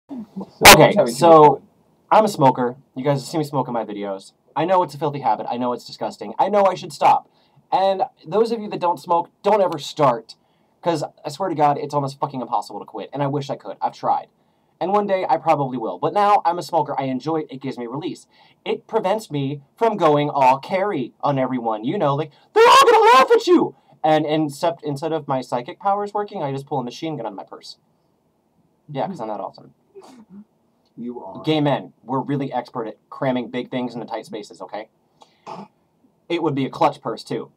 Okay, so I'm a smoker. You guys have seen me smoke in my videos. I know it's a filthy habit. I know it's disgusting. I know I should stop. And those of you that don't smoke, don't ever start. Because I swear to God, it's almost fucking impossible to quit. And I wish I could. I've tried. And one day I probably will. But now I'm a smoker. I enjoy it. It gives me release. It prevents me from going all carry on everyone. You know, like, they're all going to laugh at you. And instead of my psychic powers working, I just pull a machine gun out of my purse. Yeah, because I'm that awesome. You are. Gay men, we're really expert at cramming big things into tight spaces, okay? It would be a clutch purse, too.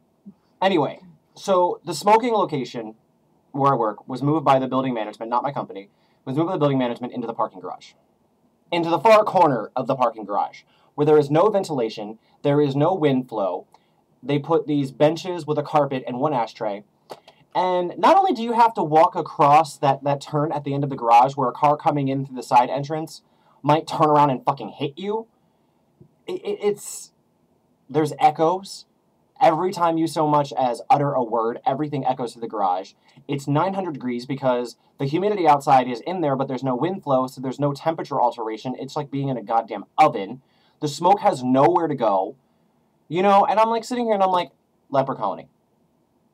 Anyway, so the smoking location where I work was moved by the building management, not my company, was moved by the building management into the parking garage. Into the far corner of the parking garage, where there is no ventilation, there is no wind flow. They put these benches with a carpet and one ashtray. And not only do you have to walk across that turn at the end of the garage where a car coming in through the side entrance might turn around and fucking hit you, there's echoes. Every time you so much as utter a word, everything echoes through the garage. It's 900 degrees because the humidity outside is in there, but there's no wind flow, so there's no temperature alteration. It's like being in a goddamn oven. The smoke has nowhere to go. You know, and I'm like sitting here and I'm like, leper colony.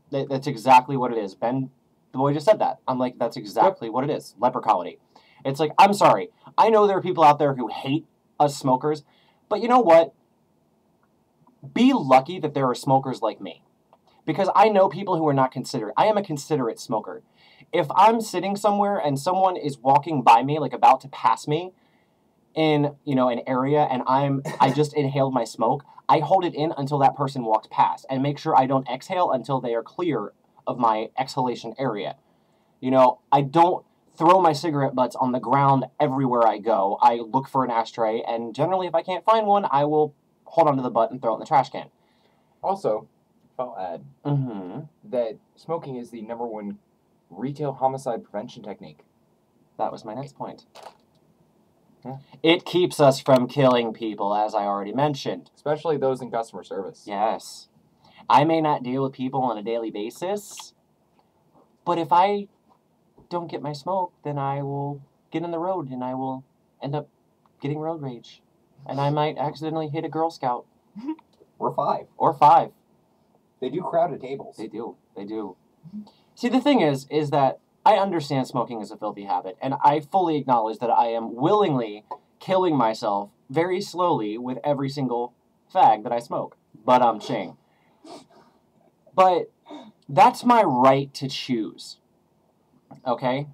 That's exactly what it is. Ben, the boy just said that. I'm like, that's exactly what it is. Leper colony. It's like, I'm sorry. I know there are people out there who hate us smokers, but you know what? Be lucky that there are smokers like me. Because I know people who are not considerate. I am a considerate smoker. If I'm sitting somewhere and someone is walking by me, like about to pass me in, you know, an area, and I just inhaled my smoke, I hold it in until that person walks past and make sure I don't exhale until they are clear of my exhalation area. You know, I don't throw my cigarette butts on the ground everywhere I go. I look for an ashtray, and generally if I can't find one, I will hold onto the butt and throw it in the trash can. Also, I'll add that smoking is the #1 retail homicide prevention technique. That was my next point. Yeah. It keeps us from killing people, as I already mentioned. Especially those in customer service. Yes. I may not deal with people on a daily basis, but if I don't get my smoke, then I will get in the road and I will end up getting road rage. And I might accidentally hit a Girl Scout. Or 5. Or 5. They do crowded tables. They do. They do. See, the thing is that I understand smoking is a filthy habit, and I fully acknowledge that I am willingly killing myself very slowly with every single fag that I smoke. But I'm ching. But that's my right to choose. Okay?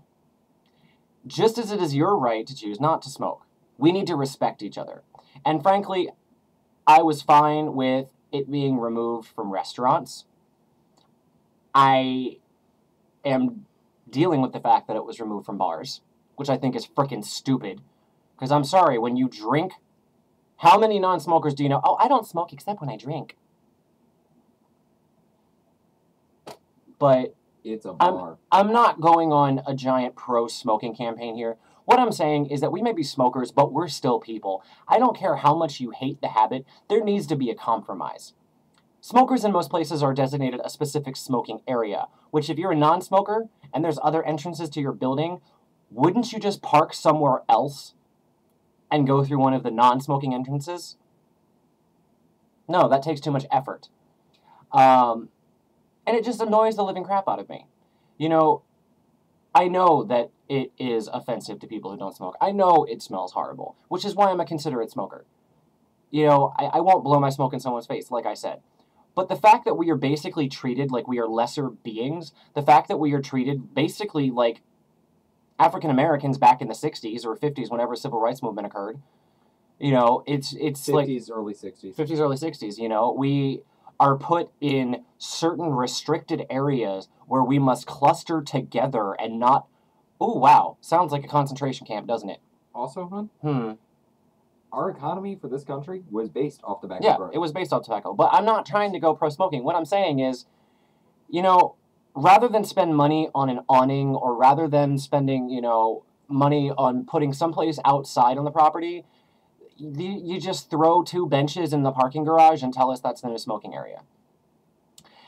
Just as it is your right to choose not to smoke. We need to respect each other. And frankly, I was fine with it being removed from restaurants. I am dealing with the fact that it was removed from bars, which I think is frickin' stupid. Because I'm sorry, when you drink, how many non-smokers do you know? Oh, I don't smoke except when I drink. But it's a bar. I'm not going on a giant pro-smoking campaign here. What I'm saying is that we may be smokers, but we're still people. I don't care how much you hate the habit, there needs to be a compromise. Smokers in most places are designated a specific smoking area, which if you're a non-smoker and there's other entrances to your building, wouldn't you just park somewhere else and go through one of the non-smoking entrances? No, that takes too much effort. And it just annoys the living crap out of me. You know, I know that it is offensive to people who don't smoke. I know it smells horrible, which is why I'm a considerate smoker. You know, I won't blow my smoke in someone's face, like I said. But the fact that we are basically treated like we are lesser beings, the fact that we are treated basically like African Americans back in the 60s or 50s, whenever civil rights movement occurred, you know, it's 50s, like 50s, early 60s. 50s, early 60s, you know, we are put in certain restricted areas where we must cluster together and not, oh, wow, sounds like a concentration camp, doesn't it? Also, hon? Our economy for this country was based off tobacco. Yeah, it was based off tobacco. But I'm not trying to go pro-smoking. What I'm saying is, you know, rather than spend money on an awning or rather than spending, you know, money on putting someplace outside on the property, you just throw 2 benches in the parking garage and tell us that's the new smoking area.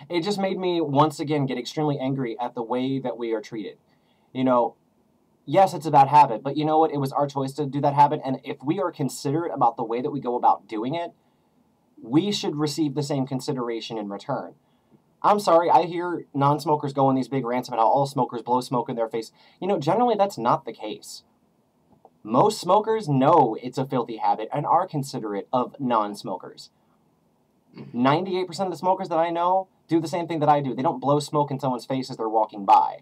It just made me once again get extremely angry at the way that we are treated. You know, yes, it's a bad habit, but you know what? It was our choice to do that habit, and if we are considerate about the way that we go about doing it, we should receive the same consideration in return. I'm sorry, I hear non-smokers go on these big rants about how all smokers blow smoke in their face. You know, generally that's not the case. Most smokers know it's a filthy habit and are considerate of non-smokers. 98% of the smokers that I know do the same thing that I do. They don't blow smoke in someone's face as they're walking by.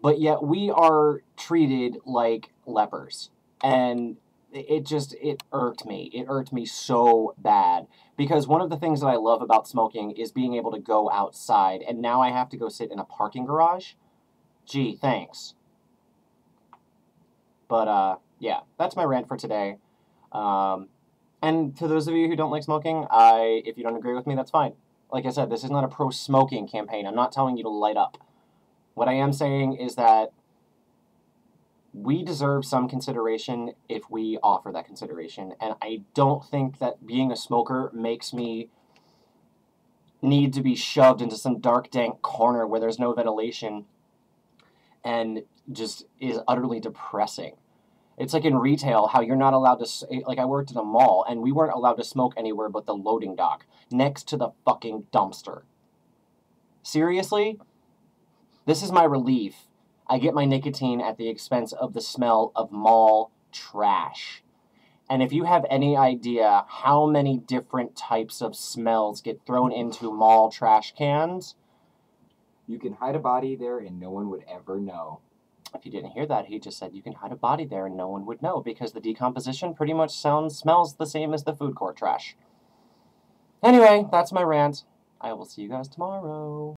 But yet we are treated like lepers. And it irked me. It irked me so bad. Because one of the things that I love about smoking is being able to go outside. And now I have to go sit in a parking garage? Gee, thanks. But, yeah, that's my rant for today. And to those of you who don't like smoking, if you don't agree with me, that's fine. Like I said, this is not a pro-smoking campaign. I'm not telling you to light up. What I am saying is that we deserve some consideration if we offer that consideration. And I don't think that being a smoker makes me need to be shoved into some dark, dank corner where there's no ventilation and just is utterly depressing. It's like in retail, how you're not allowed to, like I worked in a mall, and we weren't allowed to smoke anywhere but the loading dock, next to the fucking dumpster. Seriously? This is my relief. I get my nicotine at the expense of the smell of mall trash. And if you have any idea how many different types of smells get thrown into mall trash cans... You can hide a body there and no one would ever know. If you didn't hear that, he just said you can hide a body there and no one would know, because the decomposition pretty much smells the same as the food court trash. Anyway, that's my rant. I will see you guys tomorrow.